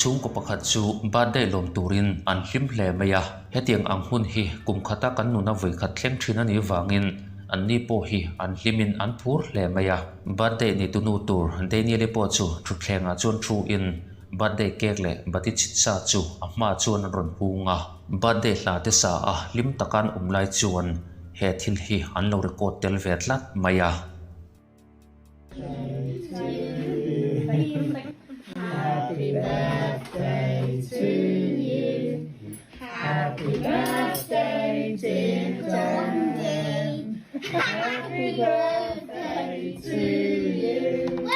chung ko pakhat chu birthday lom turin an hlim hle maya hetiang ang hun hi kum khata kan nuna voi khat thleng thin ani wangin an ni po hi an hlimin an phur hle maya birthday ni tunu tur Daniel po chu thuthleng a chon thu in birthday cake le bati chitsa chu ama chuan an ron hunga birthday hla te sa a hlim takan umlai chuan he thil hi an lo record tel ve tlat maya Happy birthday to you. Happy birthday, dear Jonathan. Happy birthday to you.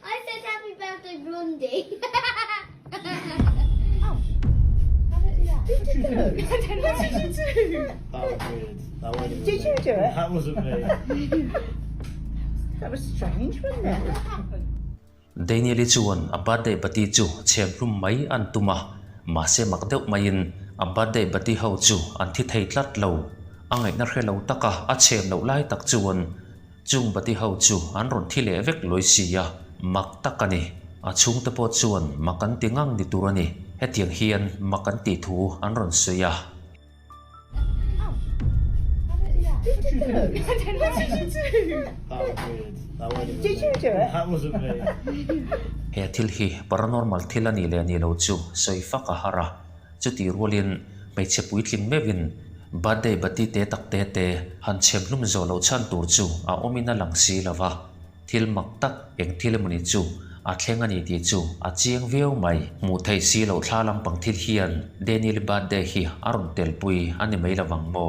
I said happy birthday, Blondie. Did you do it? What did you do? That was weird. That wasn't Did me. you do it? That wasn't me. That was strange, wasn't it? Daniel chuan a birthday bati chu chhemhlum mai an tuma ma se mak deuh main a birthday bati ho chu an thi thei tlat lo angai na hrelo taka a chem lo lai tak chuan chung bati ho chu an ron thi le vek loi sia mak takani a chung te po chuan makan tingang ni turani hetiang hian makan ti thu an ron soya Did you do it? What did you do? That was weird. That wasn't Did me. you do it? That wasn't me. he thil hi paranormal thil ani le ni lo chu soifa ka hara chuti rolin mai chepui tling mevin birthday bati te tak te te han chhemhlum zo lo chan tur chu a omina lang si lawa thil mak tak eng thil mani chu a thleng ani ti chu a chiang veu mai mu thei si lo thla lam pang thil hian Daniel birthday hi aron tel pui ani mai lawang mo